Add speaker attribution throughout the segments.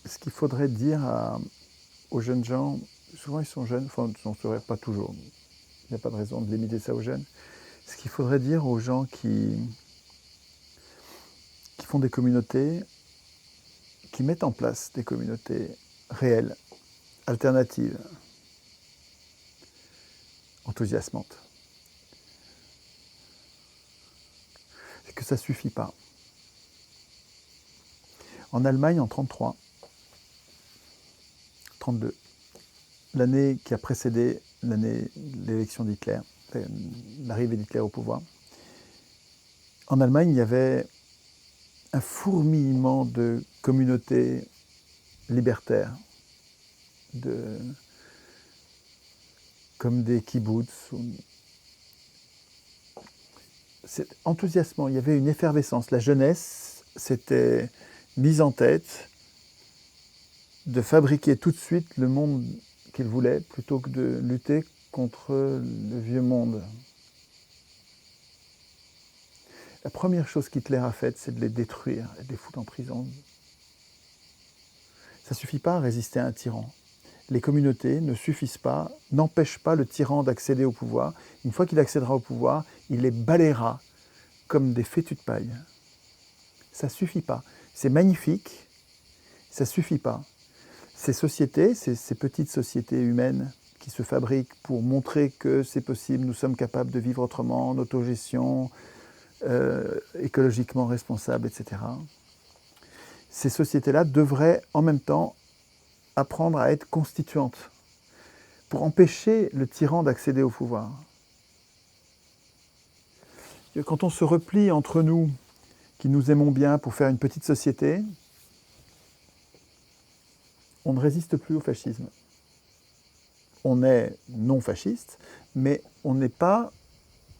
Speaker 1: ce qu'il faudrait dire aux jeunes gens, souvent ils sont jeunes, enfin non, c'est vrai, pas toujours, il n'y a pas de raison de limiter ça aux jeunes. Ce qu'il faudrait dire aux gens qui font des communautés, qui mettent en place des communautés réelles, alternatives, enthousiasmantes, c'est que ça ne suffit pas. En Allemagne, en 1933, 1932, l'année qui a précédé l'élection d'Hitler, l'arrivée d'Hitler au pouvoir, en Allemagne, il y avait un fourmillement de communautés libertaires, comme des kibbutz. C'est enthousiasmant, il y avait une effervescence. La jeunesse s'était mise en tête de fabriquer tout de suite le monde qu'il voulait plutôt que de lutter contre le vieux monde. La première chose qu'Hitler a faite, c'est de les détruire et de les foutre en prison. Ça ne suffit pas à résister à un tyran. Les communautés ne suffisent pas, n'empêchent pas le tyran d'accéder au pouvoir. Une fois qu'il accédera au pouvoir, il les balayera comme des fétus de paille. Ça ne suffit pas. C'est magnifique, ça ne suffit pas. Ces sociétés, ces petites sociétés humaines qui se fabriquent pour montrer que c'est possible, nous sommes capables de vivre autrement, en autogestion, écologiquement responsable, etc. Ces sociétés-là devraient en même temps apprendre à être constituantes pour empêcher le tyran d'accéder au pouvoir. Quand on se replie entre nous, qui nous aimons bien pour faire une petite société, on ne résiste plus au fascisme. On est non fasciste, mais on n'est pas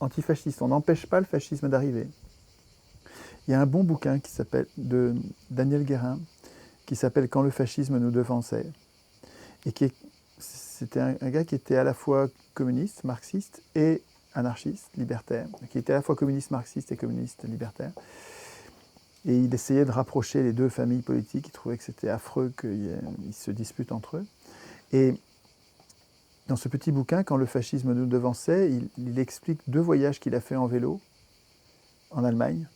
Speaker 1: antifasciste. On n'empêche pas le fascisme d'arriver. Il y a un bon bouquin qui s'appelle de Daniel Guérin qui s'appelle « Quand le fascisme nous devançait ». Et c'était un gars qui était à la fois communiste, marxiste et anarchiste, libertaire, qui était à la fois communiste, marxiste et communiste, libertaire. Et il essayait de rapprocher les deux familles politiques. Il trouvait que c'était affreux qu'ils se disputent entre eux. Et dans ce petit bouquin, Quand le fascisme nous devançait, il explique 2 voyages qu'il a fait en vélo en Allemagne.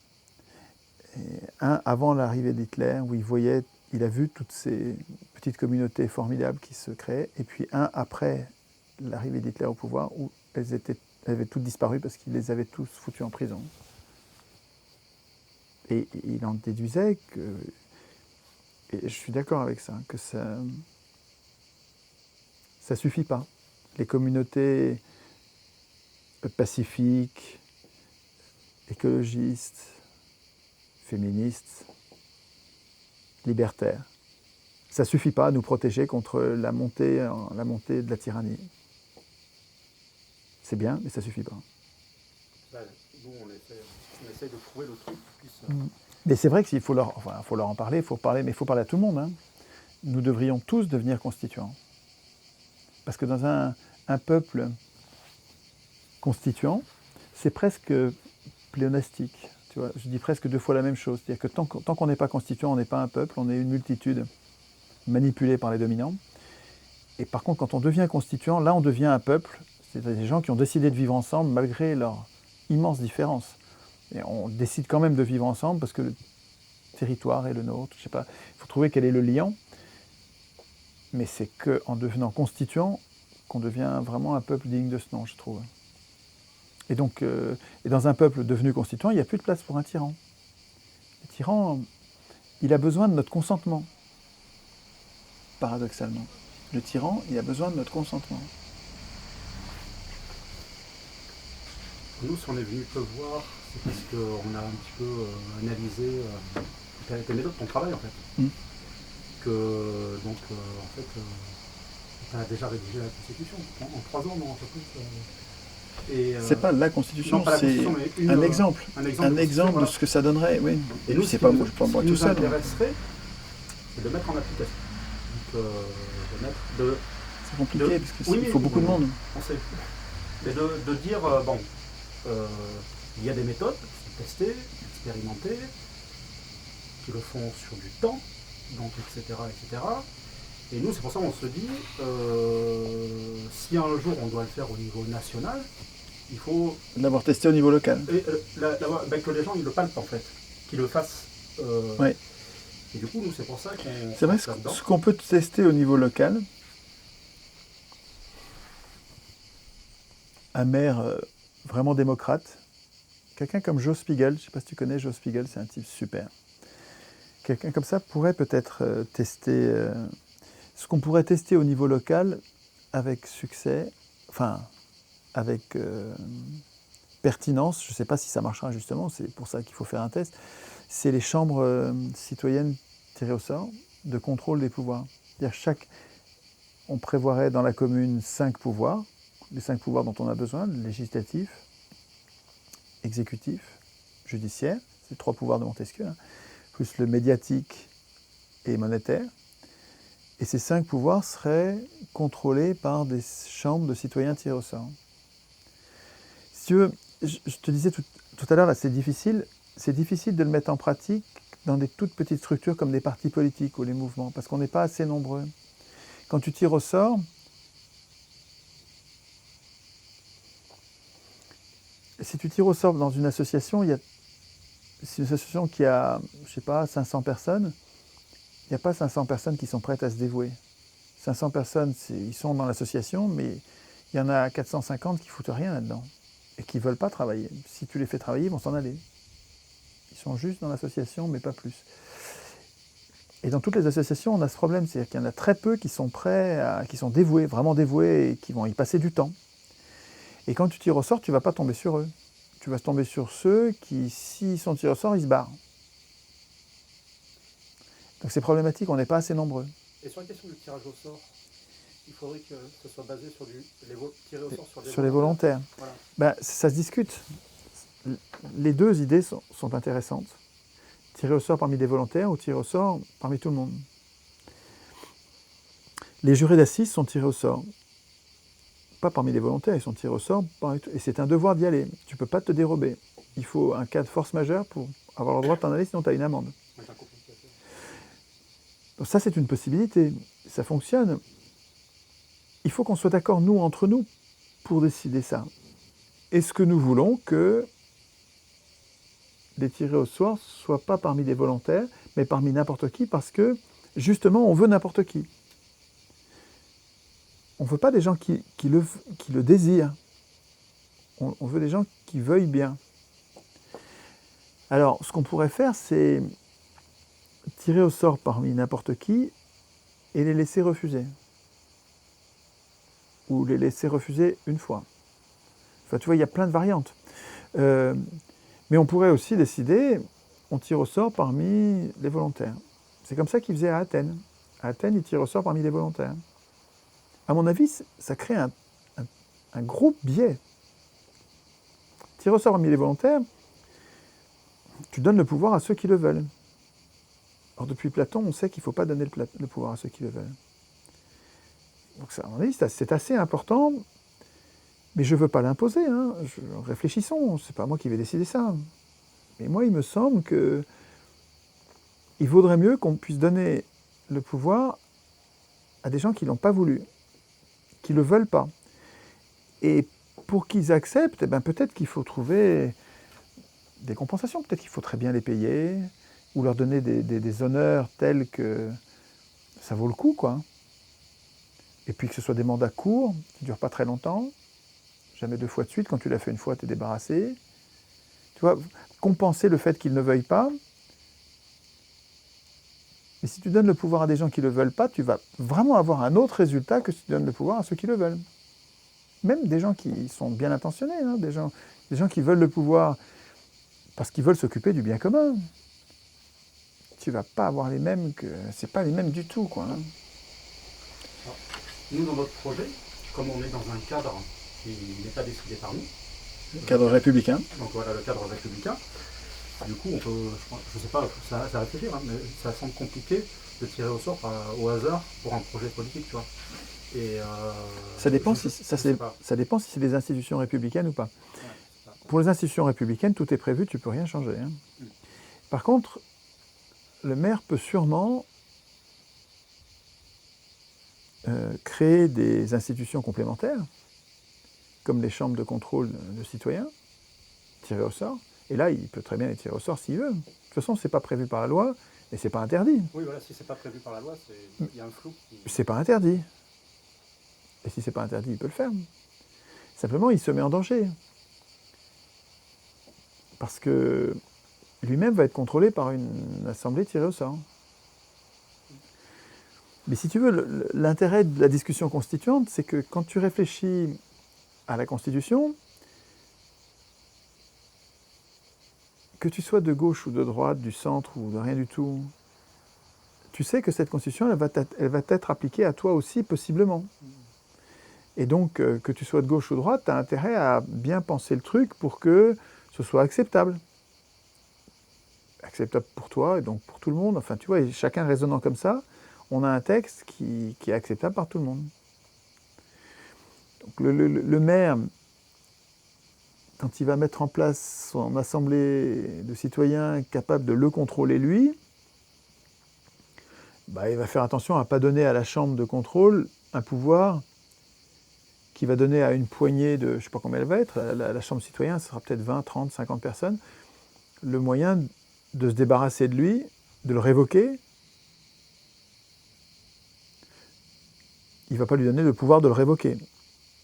Speaker 1: Et un avant l'arrivée d'Hitler, où il a vu toutes ces petites communautés formidables qui se créaient, et puis un après l'arrivée d'Hitler au pouvoir, où elles avaient toutes disparu parce qu'il les avait tous foutus en prison. Et il en déduisait que, et je suis d'accord avec ça, que ça suffit pas. Les communautés pacifiques, écologistes, féministes, libertaires, ça suffit pas à nous protéger contre la montée de la tyrannie. C'est bien, mais ça suffit pas.
Speaker 2: Nous, on essaie de trouver le truc qui puisse...
Speaker 1: Mais c'est vrai qu'il faut leur en parler, mais il faut parler à tout le monde. Hein. Nous devrions tous devenir constituants. Parce que dans un peuple constituant, c'est presque pléonastique. Tu vois, je dis presque 2 fois la même chose. C'est-à-dire que tant qu'on n'est pas constituant, on n'est pas un peuple, on est une multitude manipulée par les dominants. Et par contre, quand on devient constituant, là on devient un peuple. C'est des gens qui ont décidé de vivre ensemble malgré leurs immenses différences. Et on décide quand même de vivre ensemble parce que le territoire est le nôtre. Je sais pas, il faut trouver quel est le lien. Mais c'est qu'en devenant constituant qu'on devient vraiment un peuple digne de ce nom, je trouve. Et donc, dans un peuple devenu constituant, il n'y a plus de place pour un tyran. Le tyran, il a besoin de notre consentement, paradoxalement. Le tyran, il a besoin de notre consentement.
Speaker 2: Nous, si on est venu te voir, c'est parce qu'on a un petit peu analysé tes méthodes, ton travail en fait. Donc, en fait, tu as déjà rédigé la Constitution en 3 ans, non, un peu plus.
Speaker 1: C'est pas la Constitution, c'est un exemple. Un exemple de ce que ça donnerait, oui.
Speaker 2: Et nous,
Speaker 1: c'est pas moi tout seul.
Speaker 2: Ce qui nous intéresserait, c'est de mettre en application. Donc,
Speaker 1: c'est compliqué, parce qu'il faut beaucoup de monde.
Speaker 2: On sait. Mais de dire, il y a des méthodes qui sont testées, expérimentées, qui le font sur du temps, donc etc. etc. Et nous, c'est pour ça qu'on se dit, si un jour on doit le faire au niveau national, il faut
Speaker 1: L'avoir testé au niveau local.
Speaker 2: que les gens ils le palpent en fait, qu'ils le fassent.
Speaker 1: Ouais.
Speaker 2: Et du coup, nous, c'est pour ça qu'on.
Speaker 1: C'est vrai, ce qu'on peut tester au niveau local, un maire vraiment démocrate, quelqu'un comme Joe Spiegel, je ne sais pas si tu connais Joe Spiegel, c'est un type super. Quelqu'un comme ça pourrait peut-être tester. Ce qu'on pourrait tester au niveau local avec succès, enfin, avec pertinence, je ne sais pas si ça marchera justement, c'est pour ça qu'il faut faire un test, c'est les chambres citoyennes tirées au sort de contrôle des pouvoirs. C'est-à-dire on prévoirait dans la commune 5 pouvoirs, les 5 pouvoirs dont on a besoin, le législatif, exécutif, judiciaire, c'est 3 pouvoirs de Montesquieu, hein, plus le médiatique et monétaire. Et ces 5 pouvoirs seraient contrôlés par des chambres de citoyens tirés au sort. Si tu veux, je te disais tout à l'heure, là, c'est difficile de le mettre en pratique dans des toutes petites structures comme des partis politiques ou les mouvements, parce qu'on n'est pas assez nombreux. Quand tu tires au sort, si tu tires au sort dans une association, c'est une association qui a, je sais pas, 500 personnes, il n'y a pas 500 personnes qui sont prêtes à se dévouer. 500 personnes, ils sont dans l'association, mais il y en a 450 qui foutent rien là-dedans et qui ne veulent pas travailler. Si tu les fais travailler, ils vont s'en aller. Ils sont juste dans l'association, mais pas plus. Et dans toutes les associations, on a ce problème, c'est-à-dire qu'il y en a très peu qui sont prêts, qui sont dévoués, vraiment dévoués, et qui vont y passer du temps. Et quand tu tires au sort, tu ne vas pas tomber sur eux. Tu vas tomber sur ceux qui, s'ils sont tirés au sort, ils se barrent. Donc c'est problématique, on n'est pas assez nombreux.
Speaker 2: Et sur la question du tirage au sort, il faudrait que ce soit basé sur tirer au sort
Speaker 1: sur les volontaires. Voilà. Ben, ça se discute. Les deux idées sont intéressantes. Tirer au sort parmi des volontaires ou tirer au sort parmi tout le monde. Les jurés d'assises sont tirés au sort. Pas parmi les volontaires, ils sont tirés au sort. Et c'est un devoir d'y aller. Tu ne peux pas te dérober. Il faut un cas de force majeure pour avoir le droit de t'en aller, sinon tu as une amende. Donc ça, c'est une possibilité. Ça fonctionne. Il faut qu'on soit d'accord, nous, entre nous, pour décider ça. Est-ce que nous voulons que les tirés au sort ne soient pas parmi des volontaires, mais parmi n'importe qui, parce que, justement, on veut n'importe qui. On ne veut pas des gens qui le désirent. On veut des gens qui veuillent bien. Alors, ce qu'on pourrait faire, c'est tirer au sort parmi n'importe qui et les laisser refuser. Ou les laisser refuser une fois. Enfin, tu vois, il y a plein de variantes. Mais on pourrait aussi décider, on tire au sort parmi les volontaires. C'est comme ça qu'ils faisaient à Athènes. À Athènes, ils tirent au sort parmi les volontaires. À mon avis, ça crée un gros biais. Tirer au sort parmi les volontaires, tu donnes le pouvoir à ceux qui le veulent. Or, depuis Platon, on sait qu'il ne faut pas donner le pouvoir à ceux qui le veulent. Donc, ça, à mon avis, c'est assez important, mais je ne veux pas l'imposer. Hein. Réfléchissons, ce n'est pas moi qui vais décider ça. Mais moi, il me semble qu'il vaudrait mieux qu'on puisse donner le pouvoir à des gens qui ne l'ont pas voulu, qui ne le veulent pas. Et pour qu'ils acceptent, peut-être qu'il faut trouver des compensations, peut-être qu'il faut très bien les payer, ou leur donner des honneurs tels que ça vaut le coup, quoi. Et puis que ce soit des mandats courts, qui ne durent pas très longtemps, jamais 2 fois de suite, quand tu l'as fait une fois, tu es débarrassé. Tu vois, compenser le fait qu'ils ne veuillent pas. Mais si tu donnes le pouvoir à des gens qui ne le veulent pas, tu vas vraiment avoir un autre résultat que si tu donnes le pouvoir à ceux qui le veulent. Même des gens qui sont bien intentionnés, hein, des gens qui veulent le pouvoir parce qu'ils veulent s'occuper du bien commun. Tu ne vas pas avoir les mêmes que... C'est pas les mêmes du tout, quoi. Hein.
Speaker 2: Alors, nous, dans notre projet, comme on est dans un cadre qui n'est pas décidé par nous...
Speaker 1: Le cadre républicain.
Speaker 2: Donc voilà, le cadre républicain. Du coup, on peut... Je ne sais pas, ça réfléchir, hein, mais ça semble compliqué de tirer au sort au hasard pour un projet politique, tu vois. Et
Speaker 1: ça dépend si c'est des institutions républicaines ou pas. Ouais, pour les institutions républicaines, tout est prévu, tu ne peux rien changer. Hein. Par contre, le maire peut sûrement créer des institutions complémentaires, comme les chambres de contrôle de citoyens, tirées au sort. Et là, il peut très bien les tirer au sort s'il veut. De toute façon, ce n'est pas prévu par la loi, et ce n'est pas interdit.
Speaker 2: Oui, voilà, si c'est pas prévu par la loi, il y a un flou.
Speaker 1: C'est pas interdit. Et si c'est pas interdit, il peut le faire. Simplement, il se met en danger. Parce que lui-même va être contrôlé par une assemblée tirée au sort. Mais si tu veux, l'intérêt de la discussion constituante, c'est que quand tu réfléchis à la Constitution, que tu sois de gauche ou de droite, du centre ou de rien du tout, tu sais que cette Constitution, elle va être appliquée à toi aussi, possiblement. Et donc, que tu sois de gauche ou de droite, tu as intérêt à bien penser le truc pour que ce soit acceptable. Acceptable pour toi et donc pour tout le monde. Enfin, tu vois, et chacun raisonnant comme ça, on a un texte qui est acceptable par tout le monde. Donc, le maire, quand il va mettre en place son assemblée de citoyens capable de le contrôler lui, bah, il va faire attention à ne pas donner à la chambre de contrôle un pouvoir qui va donner à une poignée de, je ne sais pas combien elle va être, la chambre citoyenne, ce sera peut-être 20, 30, 50 personnes, le moyen de se débarrasser de lui, de le révoquer. Il ne va pas lui donner le pouvoir de le révoquer.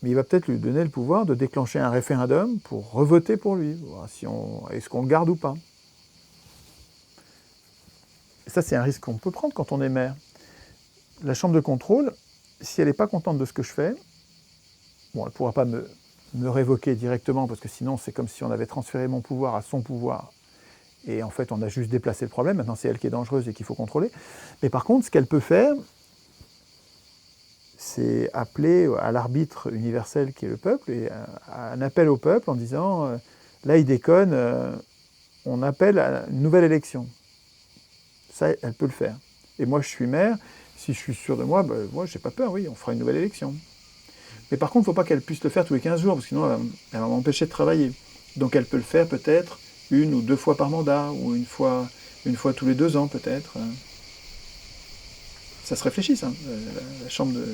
Speaker 1: Mais il va peut-être lui donner le pouvoir de déclencher un référendum pour revoter pour lui. Voir si est-ce qu'on le garde ou pas. Et ça, c'est un risque qu'on peut prendre quand on est maire. La chambre de contrôle, si elle n'est pas contente de ce que je fais, bon, elle ne pourra pas me révoquer directement, parce que sinon, c'est comme si on avait transféré mon pouvoir à son pouvoir. Et en fait, on a juste déplacé le problème. Maintenant, c'est elle qui est dangereuse et qu'il faut contrôler. Mais par contre, ce qu'elle peut faire, c'est appeler à l'arbitre universel qui est le peuple, et un appel au peuple en disant là il déconne, on appelle à une nouvelle élection. Ça, elle peut le faire. Et moi je suis maire, si je suis sûr de moi, ben, moi j'ai pas peur, oui, on fera une nouvelle élection. Mais par contre, il ne faut pas qu'elle puisse le faire tous les 15 jours, parce que sinon elle va m'empêcher de travailler. Donc elle peut le faire peut-être 1 ou 2 fois par mandat, ou une fois tous les 2 ans peut-être. Ça se réfléchit, ça, la chambre de...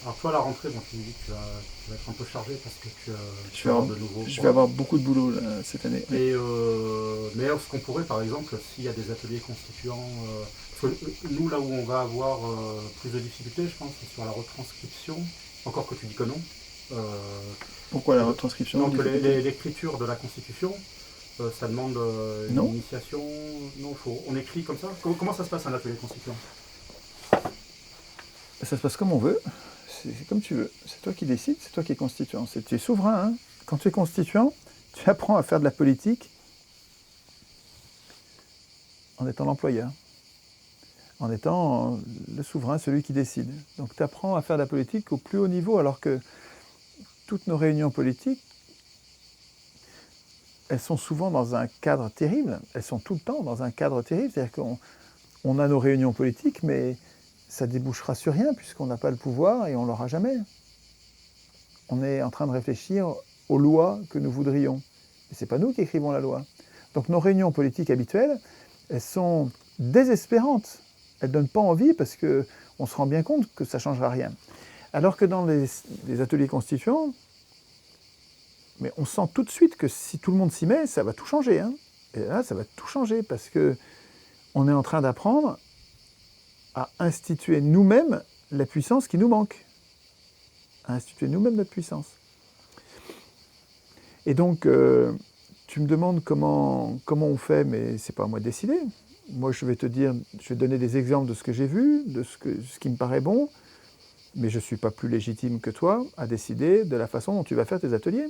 Speaker 2: Alors toi, à la rentrée, bon, tu me dis que tu vas être un peu chargé parce que tu
Speaker 1: vais
Speaker 2: vas
Speaker 1: avoir,
Speaker 2: avoir de nouveaux...
Speaker 1: Je vais avoir beaucoup de boulot là, cette année.
Speaker 2: Et, mais est-ce qu'on pourrait, par exemple, s'il y a des ateliers constituants... parce que nous, là où on va avoir plus de difficultés, je pense, c'est sur la retranscription, encore que tu dis que non.
Speaker 1: Pourquoi la retranscription?
Speaker 2: Donc l'écriture de la Constitution, ça demande une initiation. Non, on écrit comme ça. Comment ça se passe un atelier constituant?
Speaker 1: Ça se passe comme on veut, c'est comme tu veux. C'est toi qui décides, c'est toi qui es constituant. Tu es souverain. Hein. Quand tu es constituant, tu apprends à faire de la politique en étant l'employeur, en étant le souverain, celui qui décide. Donc tu apprends à faire de la politique au plus haut niveau, alors que toutes nos réunions politiques, elles sont souvent dans un cadre terrible. Elles sont tout le temps dans un cadre terrible. C'est-à-dire qu'on a nos réunions politiques, mais ça débouchera sur rien, puisqu'on n'a pas le pouvoir et on ne l'aura jamais. On est en train de réfléchir aux lois que nous voudrions. Et ce n'est pas nous qui écrivons la loi. Donc nos réunions politiques habituelles, elles sont désespérantes. Elles ne donnent pas envie parce qu'on se rend bien compte que ça ne changera rien. Alors que dans les ateliers constituants, mais on sent tout de suite que si tout le monde s'y met, ça va tout changer. Hein. Et là, ça va tout changer parce qu'on est en train d'apprendre à instituer nous-mêmes la puissance qui nous manque. À instituer nous-mêmes notre puissance. Et donc, tu me demandes comment on fait, mais c'est pas à moi de décider. Moi, je vais te donner des exemples de ce que j'ai vu, de ce qui me paraît bon, mais je ne suis pas plus légitime que toi à décider de la façon dont tu vas faire tes ateliers.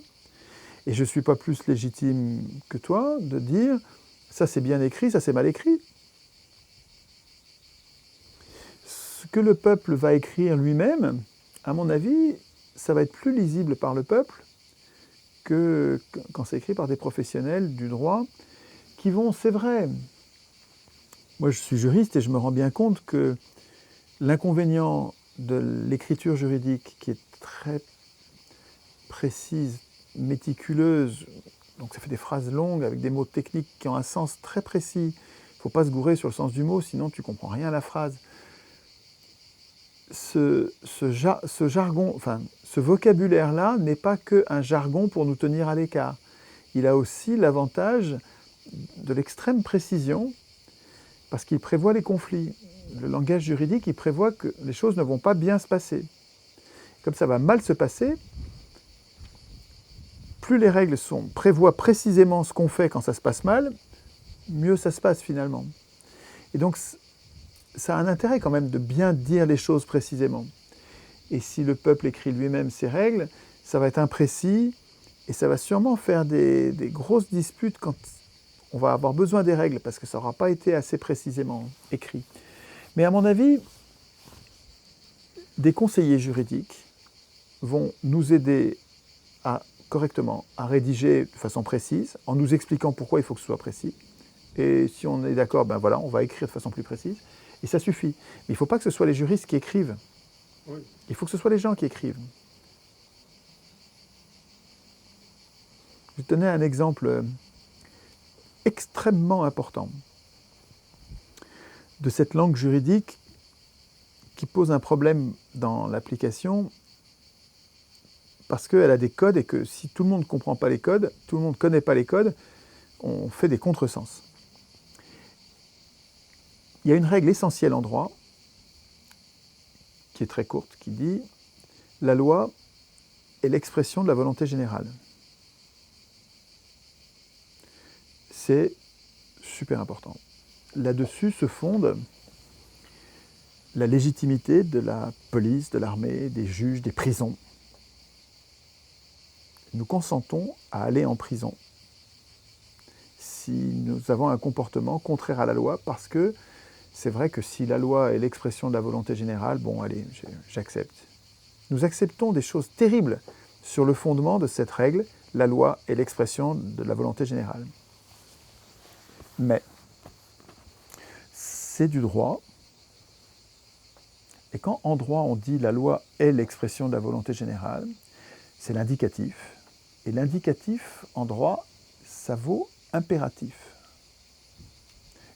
Speaker 1: Et je ne suis pas plus légitime que toi de dire ça c'est bien écrit, ça c'est mal écrit. Ce que le peuple va écrire lui-même, à mon avis, ça va être plus lisible par le peuple que quand c'est écrit par des professionnels du droit qui vont, c'est vrai. Moi je suis juriste et je me rends bien compte que l'inconvénient de l'écriture juridique qui est très précise, méticuleuse, donc ça fait des phrases longues avec des mots techniques qui ont un sens très précis. Il ne faut pas se gourer sur le sens du mot, sinon tu ne comprends rien à la phrase. ce jargon, enfin, ce vocabulaire-là n'est pas qu'un jargon pour nous tenir à l'écart. Il a aussi l'avantage de l'extrême précision, parce qu'il prévoit les conflits. Le langage juridique, il prévoit que les choses ne vont pas bien se passer. Comme ça va mal se passer, plus les règles prévoient précisément ce qu'on fait quand ça se passe mal, mieux ça se passe finalement. Et donc, ça a un intérêt quand même de bien dire les choses précisément. Et si le peuple écrit lui-même ses règles, ça va être imprécis et ça va sûrement faire des grosses disputes quand on va avoir besoin des règles parce que ça n'aura pas été assez précisément écrit. Mais à mon avis, des conseillers juridiques vont nous aider correctement à rédiger de façon précise, en nous expliquant pourquoi il faut que ce soit précis. Et si on est d'accord, ben voilà, on va écrire de façon plus précise. Et ça suffit. Mais il ne faut pas que ce soit les juristes qui écrivent. Oui. Il faut que ce soit les gens qui écrivent. Je vais te donner un exemple extrêmement important de cette langue juridique qui pose un problème dans l'application parce qu'elle a des codes et que si tout le monde ne comprend pas les codes, tout le monde ne connaît pas les codes, on fait des contresens. Il y a une règle essentielle en droit, qui est très courte, qui dit « La loi est l'expression de la volonté générale ». C'est super important. Là-dessus se fonde la légitimité de la police, de l'armée, des juges, des prisons. Nous consentons à aller en prison si nous avons un comportement contraire à la loi, parce que c'est vrai que si la loi est l'expression de la volonté générale, bon, allez, j'accepte. Nous acceptons des choses terribles sur le fondement de cette règle, la loi est l'expression de la volonté générale. Mais c'est du droit, et quand en droit on dit la loi est l'expression de la volonté générale, c'est l'indicatif. Et l'indicatif en droit, ça vaut impératif.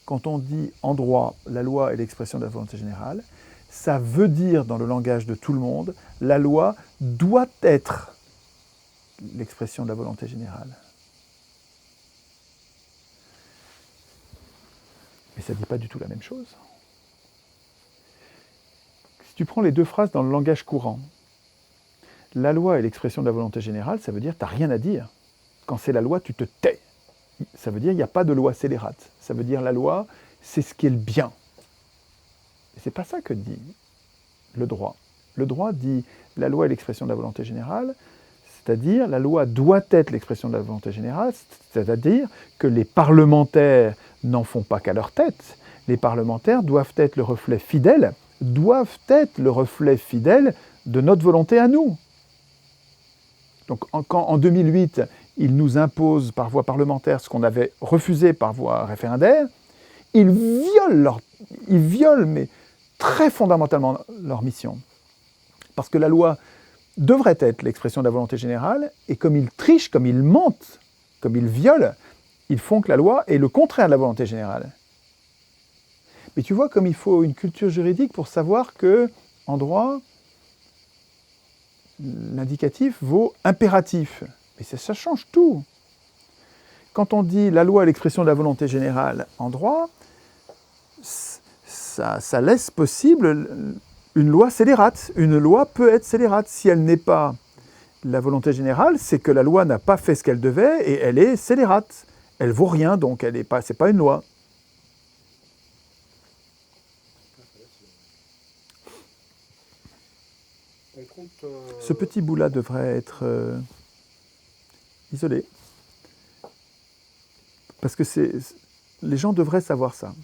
Speaker 1: Quand on dit en droit la loi est l'expression de la volonté générale, ça veut dire dans le langage de tout le monde, la loi doit être l'expression de la volonté générale. Mais ça ne dit pas du tout la même chose. Si tu prends les deux phrases dans le langage courant, la loi est l'expression de la volonté générale, ça veut dire que tu n'as rien à dire. Quand c'est la loi, tu te tais. Ça veut dire qu'il n'y a pas de loi scélérate. Ça veut dire la loi, c'est ce qui est le bien. Et c'est pas ça que dit le droit. Le droit dit la loi est l'expression de la volonté générale, c'est-à-dire la loi doit être l'expression de la volonté générale, c'est-à-dire que les parlementaires n'en font pas qu'à leur tête. Les parlementaires doivent être le reflet fidèle, de notre volonté à nous. Donc quand en 2008, ils nous imposent par voie parlementaire ce qu'on avait refusé par voie référendaire, ils violent mais très fondamentalement leur mission. Parce que la loi devrait être l'expression de la volonté générale, et comme ils trichent, comme ils mentent, comme ils violent, ils font que la loi est le contraire de la volonté générale. Mais tu vois comme il faut une culture juridique pour savoir que, en droit, l'indicatif vaut impératif. Mais ça change tout. Quand on dit la loi est l'expression de la volonté générale en droit, ça laisse possible une loi scélérate. Une loi peut être scélérate. Si elle n'est pas la volonté générale, c'est que la loi n'a pas fait ce qu'elle devait et elle est scélérate. Elle vaut rien, donc c'est pas une loi. Ce petit bout-là devrait être isolé. Parce que les gens devraient savoir ça.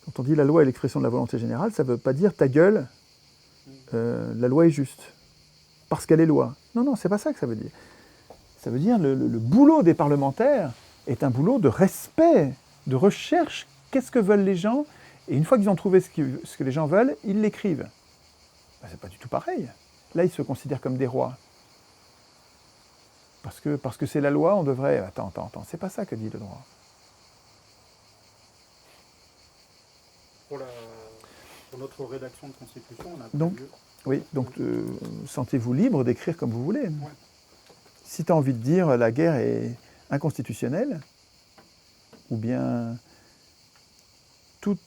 Speaker 1: Quand on dit la loi est l'expression de la volonté générale, ça ne veut pas dire ta gueule, la loi est juste, parce qu'elle est loi. Non, non, c'est pas ça que ça veut dire. Ça veut dire le boulot des parlementaires est un boulot de respect, de recherche. Qu'est-ce que veulent les gens? Et une fois qu'ils ont trouvé ce que les gens veulent, ils l'écrivent. Ben, c'est pas du tout pareil. Là, ils se considèrent comme des rois. Parce que c'est la loi, on devrait... Attends, c'est pas ça que dit le droit.
Speaker 2: Pour notre rédaction de constitution, on a
Speaker 1: Donc,
Speaker 2: prévu...
Speaker 1: oui, donc sentez-vous libre d'écrire comme vous voulez.
Speaker 2: Ouais.
Speaker 1: Si tu as envie de dire la guerre est inconstitutionnelle, ou bien toute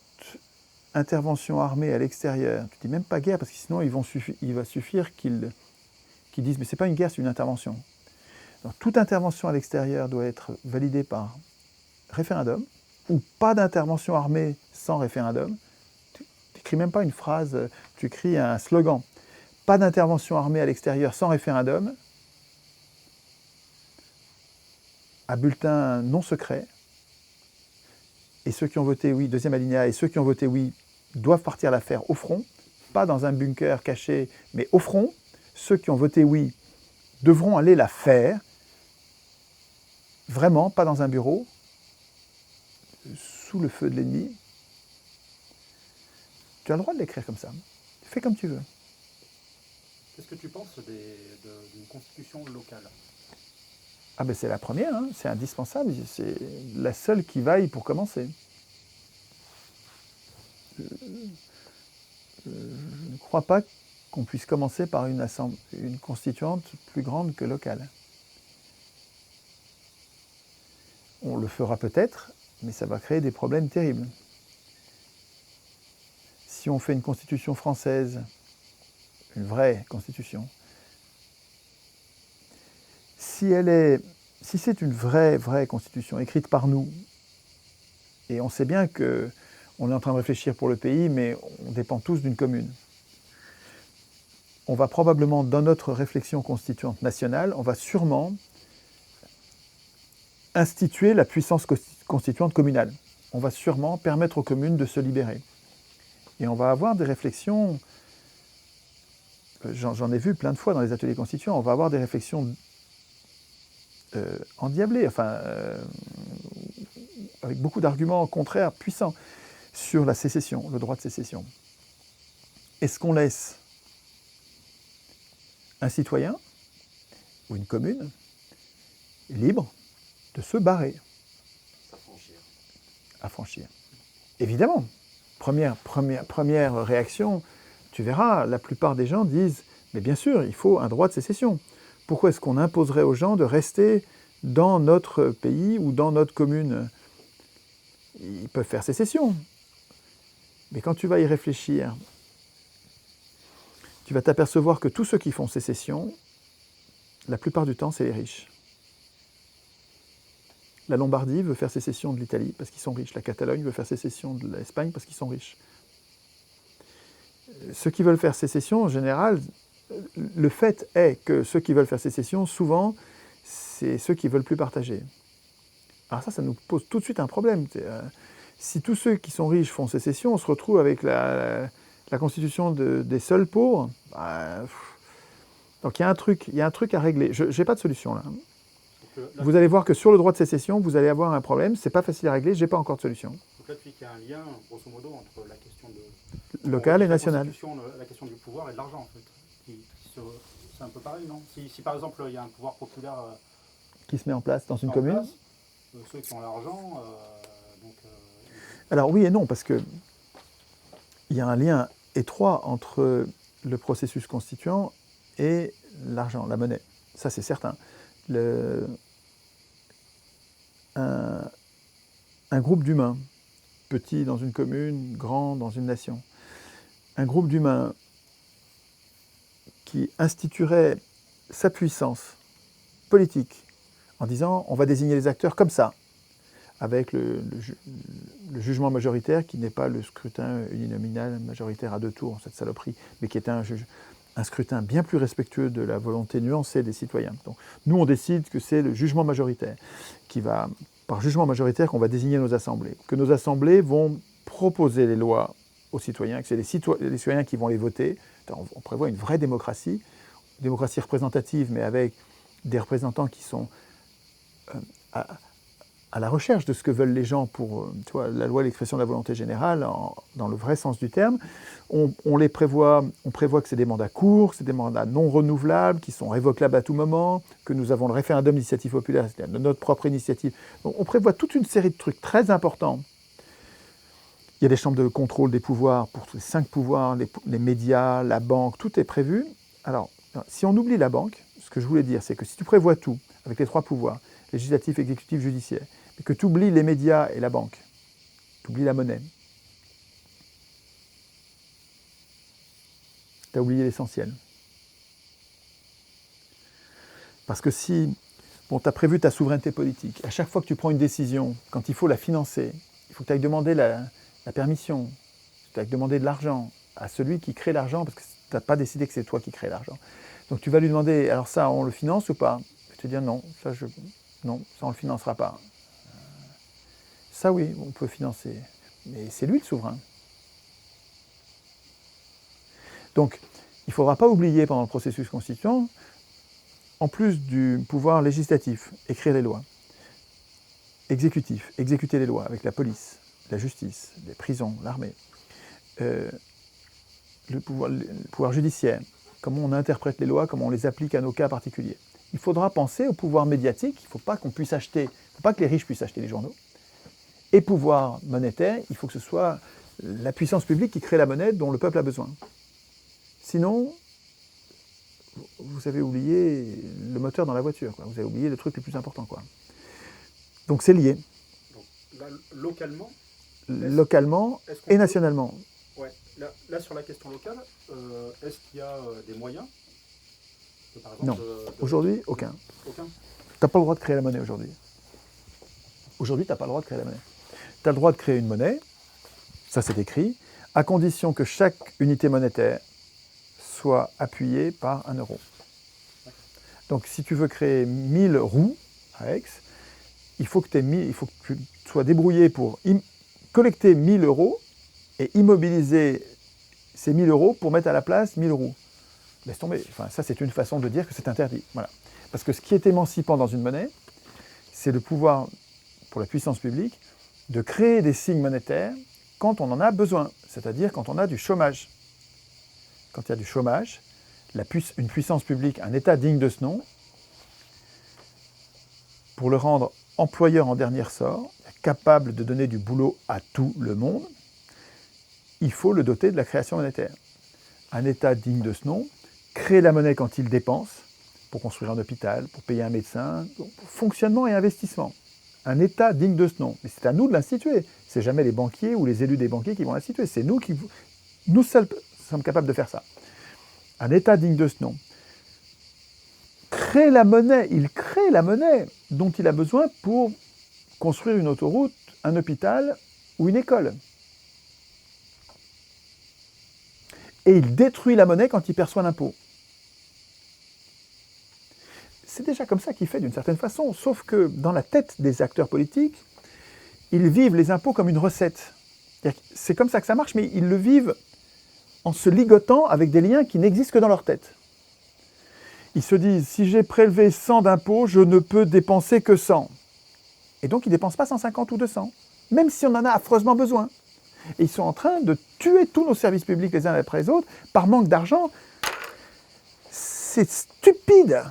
Speaker 1: intervention armée à l'extérieur, tu dis même pas guerre, parce que sinon il va suffire qu'ils disent mais c'est pas une guerre, c'est une intervention. Donc, toute intervention à l'extérieur doit être validée par référendum, ou pas d'intervention armée sans référendum. Tu n'écris même pas une phrase, tu écris un slogan. Pas d'intervention armée à l'extérieur sans référendum, à bulletin non secret, et ceux qui ont voté oui, deuxième alinéa, et ceux qui ont voté oui doivent partir la faire au front, pas dans un bunker caché, mais au front. Ceux qui ont voté oui devront aller la faire, vraiment, pas dans un bureau, sous le feu de l'ennemi. Tu as le droit de l'écrire comme ça. Fais comme tu veux.
Speaker 2: Qu'est-ce que tu penses d'une constitution locale?
Speaker 1: Ah ben c'est la première, hein, c'est indispensable, c'est la seule qui vaille pour commencer. Je ne crois pas qu'on puisse commencer par une constituante plus grande que locale. On le fera peut-être, mais ça va créer des problèmes terribles. Si on fait une constitution française, une vraie constitution, si c'est une vraie constitution écrite par nous, et on sait bien qu'on est en train de réfléchir pour le pays, mais on dépend tous d'une commune. On va probablement, dans notre réflexion constituante nationale, on va sûrement instituer la puissance constituante communale. On va sûrement permettre aux communes de se libérer. Et on va avoir des réflexions, j'en ai vu plein de fois dans les ateliers constituants, on va avoir des réflexions endiablées, avec beaucoup d'arguments contraires, puissants, sur la sécession, le droit de sécession. Est-ce qu'on laisse un citoyen ou une commune libre de se barrer, affranchir? Évidemment, première réaction, tu verras, la plupart des gens disent « mais bien sûr, il faut un droit de sécession. Pourquoi est-ce qu'on imposerait aux gens de rester dans notre pays ou dans notre commune? Ils peuvent faire sécession. » Mais quand tu vas y réfléchir, tu vas t'apercevoir que tous ceux qui font sécession, la plupart du temps, c'est les riches. La Lombardie veut faire sécession de l'Italie parce qu'ils sont riches. La Catalogne veut faire sécession de l'Espagne parce qu'ils sont riches. Ceux qui veulent faire sécession, en général, le fait est que ceux qui veulent faire sécession, souvent, c'est ceux qui ne veulent plus partager. Alors ça nous pose tout de suite un problème. Si tous ceux qui sont riches font sécession, on se retrouve avec la constitution des seuls pauvres. Donc il y a un truc à régler. Je n'ai pas de solution là. Vous allez voir que sur le droit de sécession, vous allez avoir un problème. C'est pas facile à régler. J'ai pas encore de solution.
Speaker 2: Donc là, tu dis qu'il y a un lien, grosso modo, entre la question
Speaker 1: locale et nationale.
Speaker 2: La question du pouvoir et de l'argent, en fait. C'est un peu pareil, non? Si par exemple, il y a un pouvoir populaire
Speaker 1: qui se met en place dans une commune,
Speaker 2: ceux qui ont l'argent,
Speaker 1: alors oui et non, parce que il y a un lien étroit entre le processus constituant et l'argent, la monnaie. Ça, c'est certain. Un groupe d'humains, petit dans une commune, grand dans une nation, un groupe d'humains qui instituerait sa puissance politique en disant on va désigner les acteurs comme ça, avec le jugement majoritaire qui n'est pas le scrutin uninominal majoritaire à 2 tours, cette saloperie, mais qui est un scrutin bien plus respectueux de la volonté nuancée des citoyens. Donc, nous, on décide que c'est le jugement majoritaire, par jugement majoritaire qu'on va désigner nos assemblées, que nos assemblées vont proposer les lois aux citoyens, que c'est les citoyens qui vont les voter. On prévoit une vraie démocratie représentative, mais avec des représentants qui sont à la recherche de ce que veulent les gens pour la loi et l'expression de la volonté générale, dans le vrai sens du terme. On prévoit que c'est des mandats courts, c'est des mandats non renouvelables, qui sont révocables à tout moment, que nous avons le référendum d'initiative populaire, c'est-à-dire de notre propre initiative. Donc, on prévoit toute une série de trucs très importants Il y a des chambres de contrôle des pouvoirs pour les 5 pouvoirs, les médias, la banque, tout est prévu. Alors, si on oublie la banque, ce que je voulais dire, c'est que si tu prévois tout, avec les 3 pouvoirs, législatif, exécutif, judiciaire, mais que tu oublies les médias et la banque, tu oublies la monnaie, tu as oublié l'essentiel. Parce que si tu as prévu ta souveraineté politique, à chaque fois que tu prends une décision, quand il faut la financer, il faut que tu ailles demander la permission, tu ailles demander de l'argent à celui qui crée l'argent, parce que tu n'as pas décidé que c'est toi qui crée l'argent. Donc tu vas lui demander, alors ça, on le finance ou pas? Je vais te dire non, non, ça on ne le financera pas. Ça oui, on peut financer, mais c'est lui le souverain. Donc, il ne faudra pas oublier pendant le processus constituant, en plus du pouvoir législatif, écrire les lois, exécutif, exécuter les lois avec la police, la justice, les prisons, l'armée, le pouvoir judiciaire, comment on interprète les lois, comment on les applique à nos cas particuliers. Il faudra penser au pouvoir médiatique, il ne faut pas qu'on puisse acheter, il ne faut pas que les riches puissent acheter les journaux. Et pouvoir monétaire, il faut que ce soit la puissance publique qui crée la monnaie dont le peuple a besoin. Sinon, vous avez oublié le moteur dans la voiture, quoi. Vous avez oublié le truc le plus important, quoi. Donc c'est lié.
Speaker 2: Donc, là, localement
Speaker 1: et nationalement.
Speaker 2: Ouais. Là, sur la question locale, est-ce qu'il y a des moyens par exemple,
Speaker 1: non. Aujourd'hui, aucun.
Speaker 2: Aucun.
Speaker 1: Tu n'as pas le droit de créer la monnaie aujourd'hui. Aujourd'hui, tu n'as pas le droit de créer la monnaie. Tu as le droit de créer une monnaie, ça c'est écrit, à condition que chaque unité monétaire soit appuyée par 1 euro. Donc si tu veux créer 1000 roues à Aix, il faut que tu sois débrouillé pour collecter 1000 euros et immobiliser ces 1000 euros pour mettre à la place 1000 roues. Laisse tomber. Enfin, ça, c'est une façon de dire que c'est interdit. Voilà. Parce que ce qui est émancipant dans une monnaie, c'est le pouvoir, pour la puissance publique, de créer des signes monétaires quand on en a besoin, c'est-à-dire quand on a du chômage. Quand il y a du chômage, une puissance publique, un État digne de ce nom, pour le rendre employeur en dernier ressort, capable de donner du boulot à tout le monde, il faut le doter de la création monétaire. Un État digne de ce nom crée la monnaie quand il dépense, pour construire un hôpital, pour payer un médecin, pour fonctionnement et investissement. Un État digne de ce nom. Mais c'est à nous de l'instituer. C'est jamais les banquiers ou les élus des banquiers qui vont l'instituer. C'est nous qui... Nous seuls sommes capables de faire ça. Un État digne de ce nom crée la monnaie. Il crée la monnaie dont il a besoin pour construire une autoroute, un hôpital ou une école. Et il détruit la monnaie quand il perçoit l'impôt. C'est déjà comme ça qu'il fait d'une certaine façon, sauf que dans la tête des acteurs politiques, ils vivent les impôts comme une recette. C'est comme ça que ça marche, mais ils le vivent en se ligotant avec des liens qui n'existent que dans leur tête. Ils se disent, si j'ai prélevé 100 d'impôts, je ne peux dépenser que 100. Et donc ils ne dépensent pas 150 ou 200, même si on en a affreusement besoin. Et ils sont en train de tuer tous nos services publics les uns après les autres par manque d'argent. C'est stupide.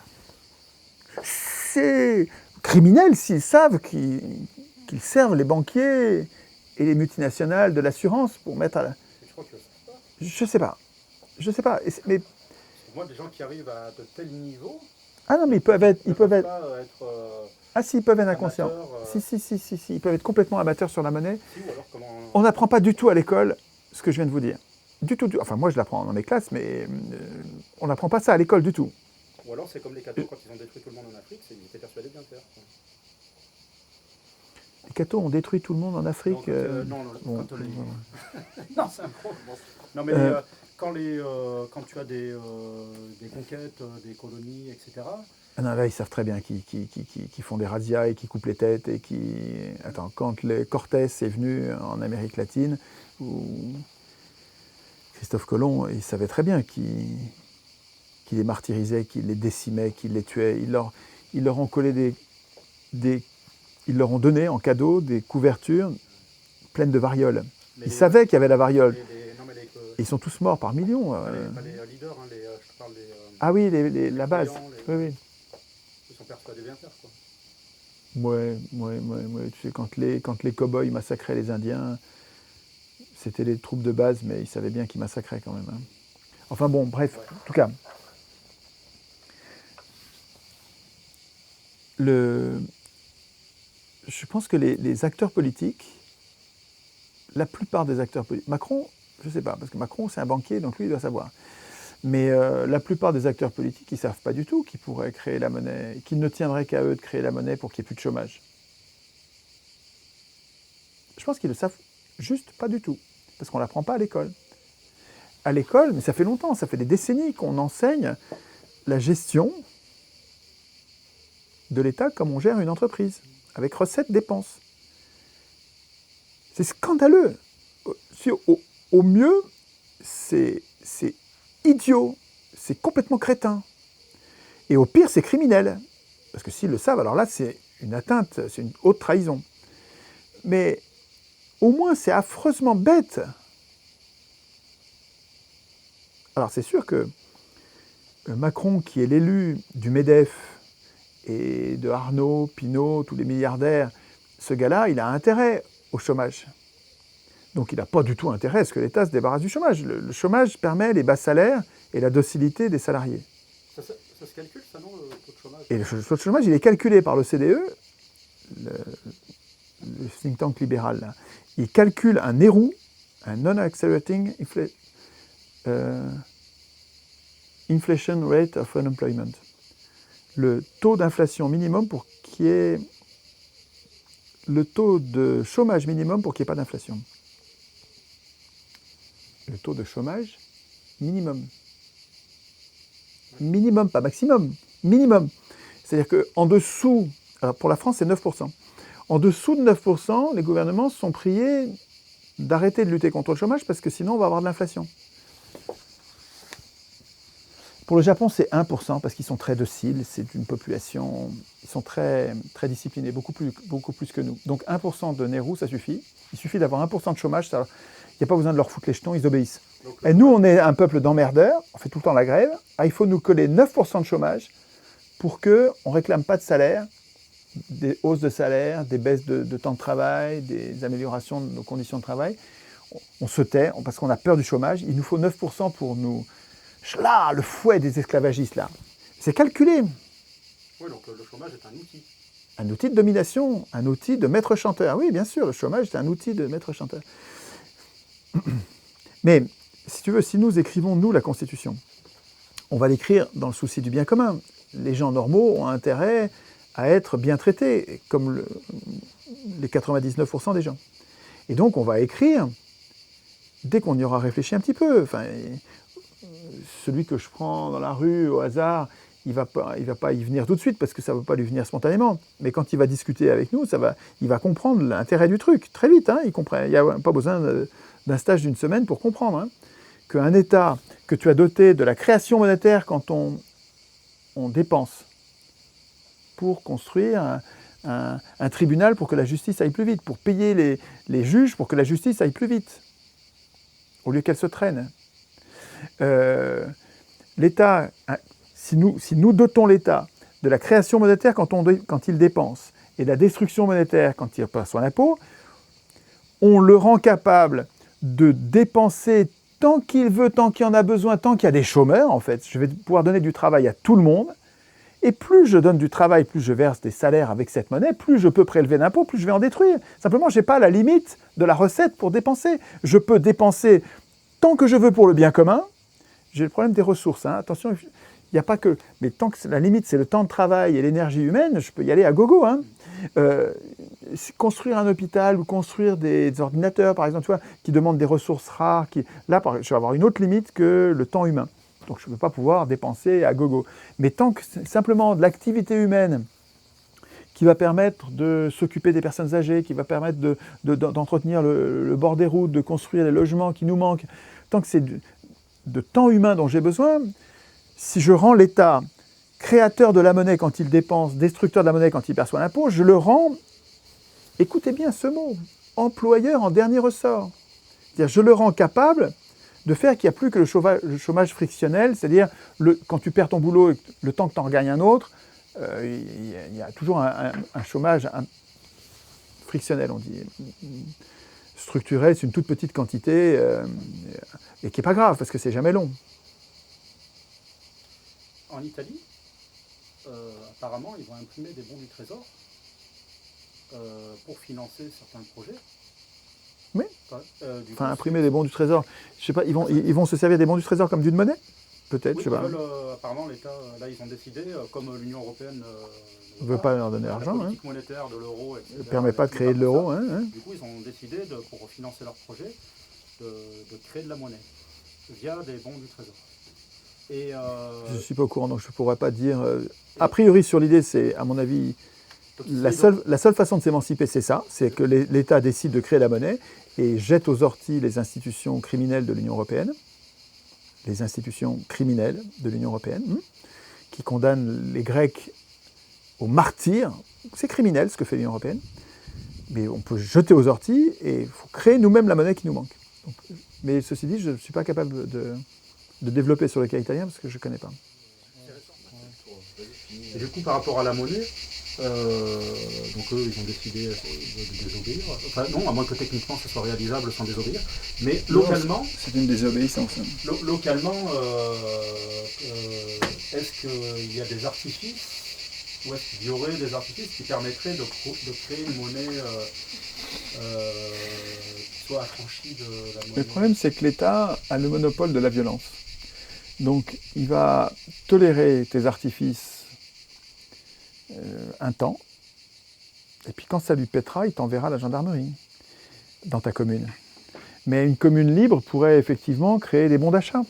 Speaker 1: C'est criminel s'ils savent qu'ils servent les banquiers et les multinationales de l'assurance pour mettre à la...
Speaker 2: Je crois que ça pas.
Speaker 1: Je sais pas. Mais...
Speaker 2: Moi, des gens qui arrivent à de tels niveaux...
Speaker 1: Ah non, mais ils peuvent être...
Speaker 2: Ah
Speaker 1: si, ils peuvent être inconscients. Si, ils peuvent être complètement amateurs sur la monnaie.
Speaker 2: Si, ou alors comment...
Speaker 1: On n'apprend pas du tout à l'école ce que je viens de vous dire. Du tout. Enfin, moi, je l'apprends dans mes classes, mais on n'apprend pas ça à l'école du tout.
Speaker 2: Ou alors, c'est comme les cathos quand ils ont détruit tout le monde en Afrique, ils étaient persuadés de bien faire.
Speaker 1: Les cathos ont détruit tout le monde en Afrique.
Speaker 2: Non, c'est un gros... Non, mais quand tu as des conquêtes, des colonies, etc.
Speaker 1: Ah non, là, ils savent très bien qui font des razzias et qui coupent les têtes et qui... Attends, quand Cortés est venu en Amérique latine, ou Christophe Colomb, il savait très bien qu'il les martyrisait, qu'il les décimait, qu'il les tuait. Ils leur ont collé ils leur ont donné en cadeau des couvertures pleines de variole. Ils savaient qu'il y avait la variole. Ils sont tous morts par millions.
Speaker 2: Les leaders, je te parle des...
Speaker 1: Ah oui, la base. Oui.
Speaker 2: Ils sont persuadés bien faire, quoi.
Speaker 1: Ouais. Tu sais, quand les cow-boys massacraient les Indiens, c'était les troupes de base, mais ils savaient bien qu'ils massacraient quand même. Hein. Enfin bon, bref, en tout cas. Je pense que les acteurs politiques, la plupart des acteurs politiques, Macron, je ne sais pas, parce que Macron c'est un banquier, donc lui il doit savoir. Mais la plupart des acteurs politiques, ils ne savent pas du tout qu'ils pourraient créer la monnaie, qu'il ne tiendrait qu'à eux de créer la monnaie pour qu'il n'y ait plus de chômage. Je pense qu'ils ne le savent juste pas du tout, parce qu'on ne l'apprend pas à l'école. À l'école, mais ça fait longtemps, ça fait des décennies qu'on enseigne la gestion de l'État comme on gère une entreprise, avec recettes, dépenses. C'est scandaleux. Au mieux, c'est idiot, c'est complètement crétin. Et au pire, c'est criminel. Parce que s'ils le savent, alors là, c'est une atteinte, c'est une haute trahison. Mais au moins, c'est affreusement bête. Alors c'est sûr que Macron, qui est l'élu du MEDEF, et de Arnaud, Pinault, tous les milliardaires, ce gars-là, il a intérêt au chômage. Donc il n'a pas du tout intérêt à ce que l'État se débarrasse du chômage. Le chômage permet les bas salaires et la docilité des salariés.
Speaker 2: Ça se calcule, ça, non, le taux de chômage?
Speaker 1: Et le taux de chômage, il est calculé par l'OCDE, le think tank libéral. Là. Il calcule un NERU, un Non-Accelerating Inflation Rate of Unemployment. Le taux d'inflation minimum pour qu'il y ait le taux de chômage minimum pour qu'il n'y ait pas d'inflation. Le taux de chômage minimum. Minimum, pas maximum. Minimum. C'est-à-dire qu'en dessous, alors pour la France c'est 9%. En dessous de 9%, les gouvernements sont priés d'arrêter de lutter contre le chômage parce que sinon on va avoir de l'inflation. Pour le Japon, c'est 1% parce qu'ils sont très dociles, c'est une population, ils sont très, très disciplinés, beaucoup plus que nous. Donc 1% de NERU, ça suffit. Il suffit d'avoir 1% de chômage, il n'y a pas besoin de leur foutre les jetons, ils obéissent. Et nous, on est un peuple d'emmerdeurs, on fait tout le temps la grève. Il faut nous coller 9% de chômage pour qu'on ne réclame pas de salaire, des hausses de salaire, des baisses de temps de travail, des améliorations de nos conditions de travail. On se tait parce qu'on a peur du chômage. Il nous faut 9% pour nous... Là, le fouet des esclavagistes, là. C'est calculé.
Speaker 2: Oui, donc le chômage est un outil.
Speaker 1: Un outil de domination, un outil de maître chanteur. Oui, bien sûr, le chômage est un outil de maître chanteur. Mais, si tu veux, si nous écrivons, nous, la Constitution, on va l'écrire dans le souci du bien commun. Les gens normaux ont intérêt à être bien traités, comme les 99% des gens. Et donc, on va écrire, dès qu'on y aura réfléchi un petit peu, enfin... Celui que je prends dans la rue au hasard, il va pas y venir tout de suite parce que ça ne va pas lui venir spontanément. Mais quand il va discuter avec nous, il va comprendre l'intérêt du truc très vite. Hein, il n'y a pas besoin d'un stage d'une semaine pour comprendre hein, qu'un État que tu as doté de la création monétaire quand on dépense pour construire un tribunal pour que la justice aille plus vite, pour payer les juges pour que la justice aille plus vite, au lieu qu'elle se traîne. L'État, si nous dotons l'État de la création monétaire quand il dépense et de la destruction monétaire quand il reçoit l'impôt, on le rend capable de dépenser tant qu'il veut, tant qu'il en a besoin, tant qu'il y a des chômeurs en fait. Je vais pouvoir donner du travail à tout le monde. Et plus je donne du travail, plus je verse des salaires avec cette monnaie, plus je peux prélever d'impôts, plus je vais en détruire. Simplement, je n'ai pas la limite de la recette pour dépenser. Je peux dépenser tant que je veux pour le bien commun. J'ai le problème des ressources. Hein. Attention, il n'y a pas que... Mais tant que la limite, c'est le temps de travail et l'énergie humaine, je peux y aller à gogo. Hein. Construire un hôpital ou construire des ordinateurs, par exemple, tu vois, qui demandent des ressources rares. Là, je vais avoir une autre limite que le temps humain. Donc, je ne peux pas pouvoir dépenser à gogo. Mais tant que c'est simplement de l'activité humaine qui va permettre de s'occuper des personnes âgées, qui va permettre d'entretenir le bord des routes, de construire les logements qui nous manquent, tant que c'est de temps humain dont j'ai besoin, si je rends l'État créateur de la monnaie quand il dépense, destructeur de la monnaie quand il perçoit l'impôt, je le rends, écoutez bien ce mot, employeur en dernier ressort. C'est-à-dire, je le rends capable de faire qu'il n'y a plus que le chômage frictionnel, c'est-à-dire quand tu perds ton boulot, le temps que tu en regagnes un autre, il y a toujours un chômage frictionnel, on dit. structurelle, c'est une toute petite quantité, et qui n'est pas grave, parce que c'est jamais long.
Speaker 2: En Italie, apparemment, ils vont imprimer des bons du trésor pour financer certains projets.
Speaker 1: Oui.
Speaker 2: Enfin,
Speaker 1: imprimer des bons du trésor. Je sais pas, ils vont se servir des bons du trésor comme d'une monnaie? Peut-être,
Speaker 2: oui,
Speaker 1: je sais pas.
Speaker 2: Apparemment, l'État, là, ils ont décidé, comme l'Union européenne
Speaker 1: ne veut pas leur donner l'argent.
Speaker 2: La politique monétaire de l'euro, etc.
Speaker 1: Ne permet pas de créer de l'euro.
Speaker 2: Du coup, ils ont décidé, pour financer leur projet, de créer de la monnaie via des bons du trésor. Et
Speaker 1: je ne suis pas au courant, donc je ne pourrais pas dire. A priori, sur l'idée, c'est, à mon avis, la seule façon de s'émanciper, c'est ça, c'est que l'État décide de créer la monnaie et jette aux orties les institutions criminelles de l'Union européenne, les institutions criminelles de l'Union européenne, qui condamnent les Grecs au martyre. C'est criminel ce que fait l'Union européenne, mais on peut jeter aux orties et il faut créer nous-mêmes la monnaie qui nous manque. Donc, mais ceci dit, je ne suis pas capable de développer sur le cas italien parce que je ne connais pas.
Speaker 2: Et du coup, par rapport à la monnaie, donc eux, ils ont décidé de désobéir. Enfin, non, à moins que techniquement ce soit réalisable sans désobéir. Mais localement...
Speaker 1: C'est une désobéissance.
Speaker 2: Localement, est-ce qu'il y a des artifices ou est-ce qu'il y aurait des artifices qui permettraient de créer une monnaie qui soit affranchie de la monnaie?
Speaker 1: Le problème, c'est que l'État a le monopole de la violence. Donc, il va tolérer tes artifices un temps, et puis quand ça lui pètera, il t'enverra la gendarmerie dans ta commune. Mais une commune libre pourrait effectivement créer des bons d'achat.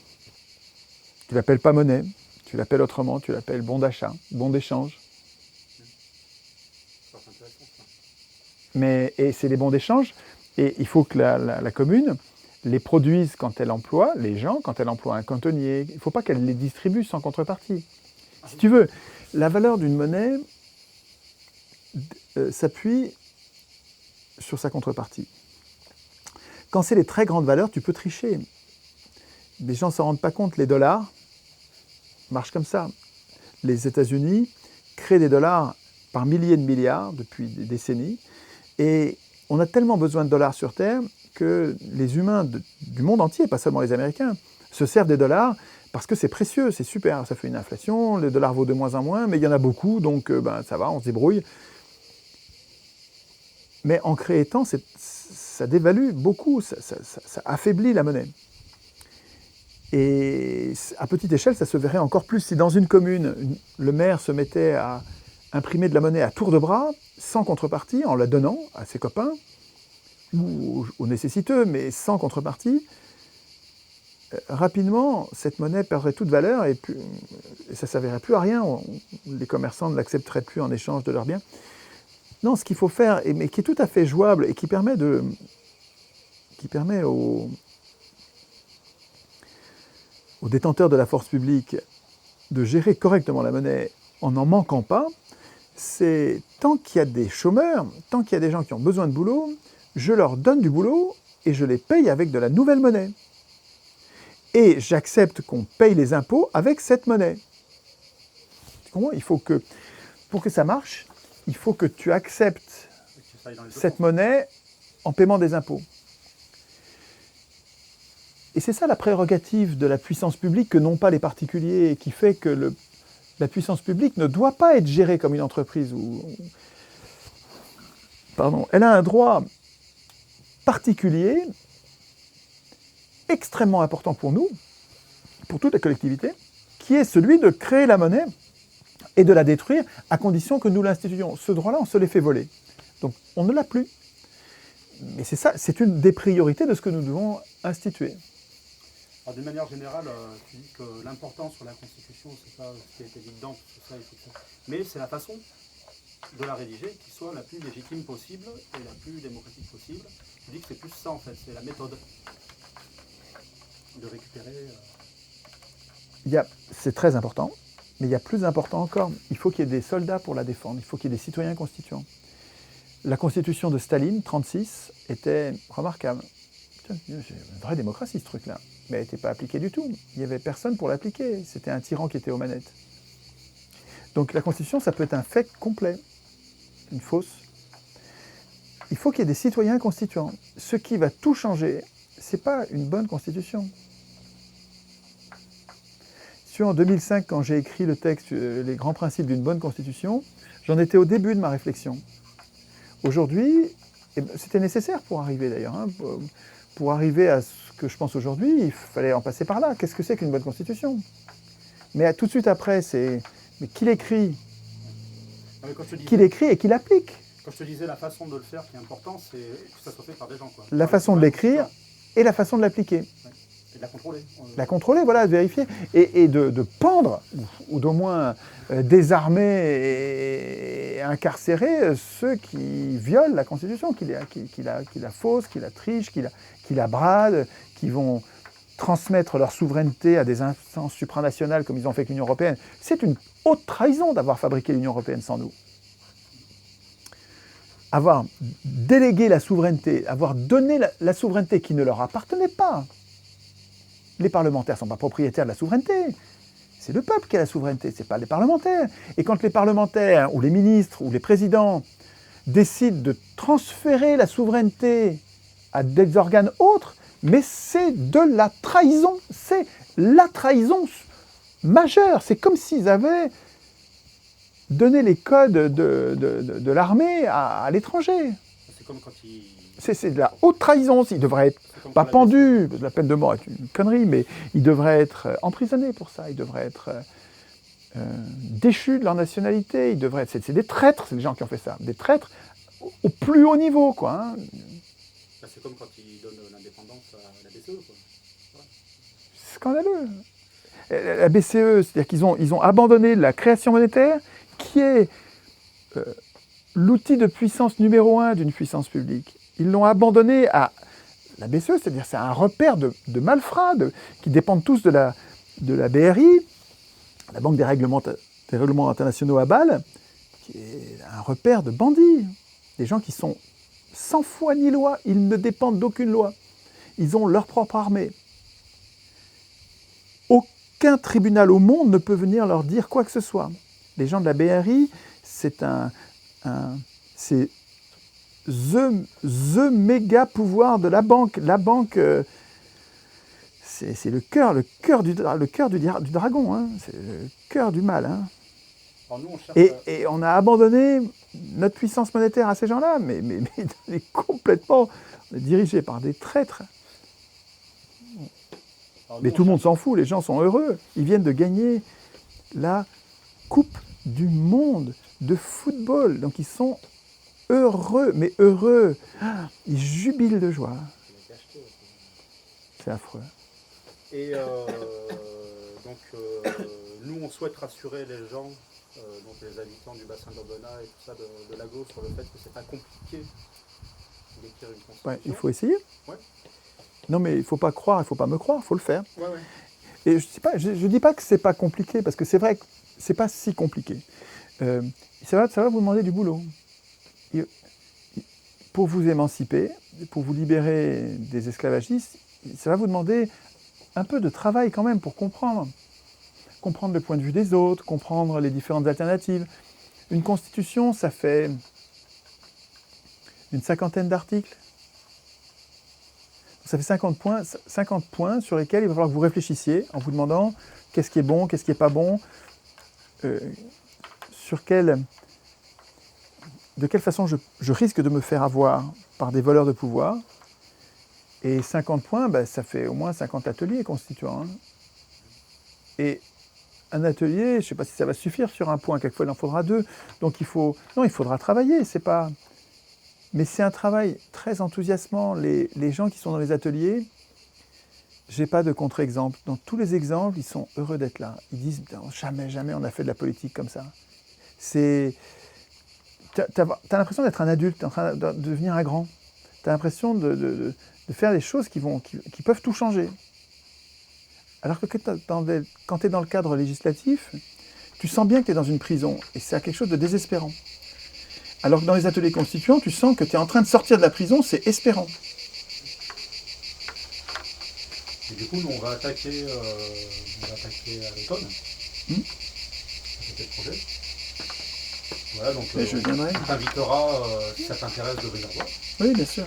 Speaker 1: Tu l'appelles pas monnaie, tu l'appelles autrement, tu l'appelles bon d'achat, bon d'échange. Et c'est des bons d'échange, et il faut que la commune les produise quand elle emploie les gens, quand elle emploie un cantonnier. Il ne faut pas qu'elle les distribue sans contrepartie. Si tu veux, la valeur d'une monnaie s'appuie sur sa contrepartie. Quand c'est les très grandes valeurs, tu peux tricher. Les gens ne s'en rendent pas compte, les dollars marchent comme ça. Les États-Unis créent des dollars par milliers de milliards depuis des décennies, et on a tellement besoin de dollars sur Terre que les humains du monde entier, pas seulement les Américains, se servent des dollars parce que c'est précieux, c'est super, ça fait une inflation, le dollar vaut de moins en moins, mais il y en a beaucoup, donc ça va, on se débrouille. Mais en créant, ça dévalue beaucoup, ça affaiblit la monnaie. Et à petite échelle, ça se verrait encore plus si dans une commune, le maire se mettait à imprimer de la monnaie à tour de bras, sans contrepartie, en la donnant à ses copains, ou aux nécessiteux, mais sans contrepartie. Rapidement, cette monnaie perdrait toute valeur et ça ne servirait plus à rien. Les commerçants ne l'accepteraient plus en échange de leurs biens. Non, ce qu'il faut faire, mais qui est tout à fait jouable et qui permet aux détenteurs de la force publique de gérer correctement la monnaie en n'en manquant pas, c'est tant qu'il y a des chômeurs, tant qu'il y a des gens qui ont besoin de boulot, je leur donne du boulot et je les paye avec de la nouvelle monnaie. Et j'accepte qu'on paye les impôts avec cette monnaie. Tu comprends ? Il faut que, pour que ça marche, il faut que tu acceptes cette monnaie en paiement des impôts. Et c'est ça la prérogative de la puissance publique que n'ont pas les particuliers et qui fait que la puissance publique ne doit pas être gérée comme une entreprise. Elle a un droit particulier, extrêmement important pour nous, pour toute la collectivité, qui est celui de créer la monnaie et de la détruire à condition que nous l'instituions. Ce droit-là, on se l'est fait voler. Donc on ne l'a plus. Mais c'est ça, c'est une des priorités de ce que nous devons instituer.
Speaker 2: D'une manière générale, tu dis que l'important sur la Constitution, c'est pas ce qui est évident, tout ça et tout ça. Mais c'est la façon de la rédiger qui soit la plus légitime possible et la plus démocratique possible. Tu dis que c'est plus ça en fait, c'est la méthode de récupérer.
Speaker 1: C'est très important, mais il y a plus important encore. Il faut qu'il y ait des soldats pour la défendre, il faut qu'il y ait des citoyens constituants. La Constitution de Staline, 1936, était remarquable. C'est une vraie démocratie ce truc-là. Mais elle n'était pas appliquée du tout. Il n'y avait personne pour l'appliquer. C'était un tyran qui était aux manettes. Donc la Constitution, ça peut être un fait complet, une fausse. il faut qu'il y ait des citoyens constituants. Ce qui va tout changer, ce n'est pas une bonne constitution. En 2005, quand j'ai écrit le texte, les grands principes d'une bonne constitution, j'en étais au début de ma réflexion. Aujourd'hui, c'était nécessaire pour arriver d'ailleurs, hein, pour arriver à ce que je pense aujourd'hui, il fallait en passer par là. Qu'est-ce que c'est qu'une bonne constitution? Mais tout de suite après, c'est mais qui l'écrit? Qui l'écrit et qui l'applique?
Speaker 2: Quand je te disais la façon de le faire qui est important, c'est que ça soit fait par des gens. Quoi.
Speaker 1: La façon de l'écrire et la façon de l'appliquer.
Speaker 2: Ouais. Et de la contrôler.
Speaker 1: La contrôler, voilà, de vérifier. Et de pendre, ou d'au moins désarmer et incarcérer ceux qui violent la Constitution, qui la faussent, qui la trichent, qui la bradent, qui vont transmettre leur souveraineté à des instances supranationales comme ils ont fait avec l'Union européenne. C'est une haute trahison d'avoir fabriqué l'Union européenne sans nous. Avoir délégué la souveraineté, avoir donné la souveraineté qui ne leur appartenait pas. Les parlementaires ne sont pas propriétaires de la souveraineté. C'est le peuple qui a la souveraineté, ce n'est pas les parlementaires. Et quand les parlementaires, ou les ministres, ou les présidents décident de transférer la souveraineté à des organes autres, mais c'est de la trahison. C'est la trahison majeure. C'est comme s'ils avaient donné les codes de l'armée à l'étranger.
Speaker 2: C'est comme quand ils...
Speaker 1: C'est de la haute trahison. Il devrait être pas pendu, la peine de mort est une connerie, mais il devrait être emprisonné pour ça. Il devrait être déchu de leur nationalité. Il devrait être, c'est des traîtres, c'est les gens qui ont fait ça. Des traîtres au plus haut niveau, quoi. Hein.
Speaker 2: C'est comme quand ils donnent l'indépendance à la BCE, quoi. Ouais.
Speaker 1: C'est scandaleux. La BCE, c'est-à-dire qu'ils ont abandonné la création monétaire, qui est l'outil de puissance numéro 1 d'une puissance publique. Ils l'ont abandonné à la BCE, c'est-à-dire c'est un repère de malfrats qui dépendent tous de la BRI, la Banque des règlements internationaux à Bâle, qui est un repère de bandits, des gens qui sont sans foi ni loi, ils ne dépendent d'aucune loi. Ils ont leur propre armée. Aucun tribunal au monde ne peut venir leur dire quoi que ce soit. Les gens de la BRI, c'est the méga pouvoir de la banque. La banque, c'est le cœur du dragon, hein. C'est le cœur du mal. Hein.
Speaker 2: Alors nous, on cherche
Speaker 1: et on a abandonné notre puissance monétaire à ces gens-là, mais on est complètement dirigé par des traîtres. Mais tout le monde s'en fout, les gens sont heureux. Ils viennent de gagner la Coupe du monde de football. Donc ils sont heureux, mais heureux. Ils jubilent de joie. C'est affreux.
Speaker 2: Et donc, nous, on souhaite rassurer les gens, donc les habitants du bassin d'Aubenas et tout ça, de Lagos, sur le fait que c'est pas compliqué d'écrire une constitution.
Speaker 1: Ouais, il faut essayer.
Speaker 2: Ouais.
Speaker 1: Non, mais il ne faut pas croire, il ne faut pas me croire, il faut le faire.
Speaker 2: Ouais, ouais.
Speaker 1: Et je dis pas que c'est pas compliqué, parce que c'est vrai que c'est pas si compliqué. Ça va vous demander du boulot. Pour vous émanciper, pour vous libérer des esclavagistes, ça va vous demander un peu de travail quand même pour comprendre. Comprendre le point de vue des autres, comprendre les différentes alternatives. Une constitution, ça fait une 50aine d'articles. Ça fait 50 points sur lesquels il va falloir que vous réfléchissiez en vous demandant qu'est-ce qui est bon, qu'est-ce qui n'est pas bon, de quelle façon je risque de me faire avoir par des voleurs de pouvoir. Et 50 points, ça fait au moins 50 ateliers constituants. Hein. Et un atelier, je ne sais pas si ça va suffire sur un point, quelquefois il en faudra 2. Donc il faudra travailler, c'est pas... Mais c'est un travail très enthousiasmant. Les gens qui sont dans les ateliers, je n'ai pas de contre-exemple. Dans tous les exemples, ils sont heureux d'être là. Ils disent « Jamais on a fait de la politique comme ça ». Tu as l'impression d'être un adulte, en train de devenir un grand. Tu as l'impression de faire des choses qui peuvent tout changer. Alors que quand tu es dans le cadre législatif, tu sens bien que tu es dans une prison. Et c'est quelque chose de désespérant. Alors que dans les ateliers constituants, tu sens que tu es en train de sortir de la prison, c'est espérant.
Speaker 2: Et du coup, nous, on va attaquer à l'automne. C'était le projet. Voilà, donc
Speaker 1: Et je viendrai.
Speaker 2: on t'invitera, si ça t'intéresse, de venir voir.
Speaker 1: Oui, bien sûr.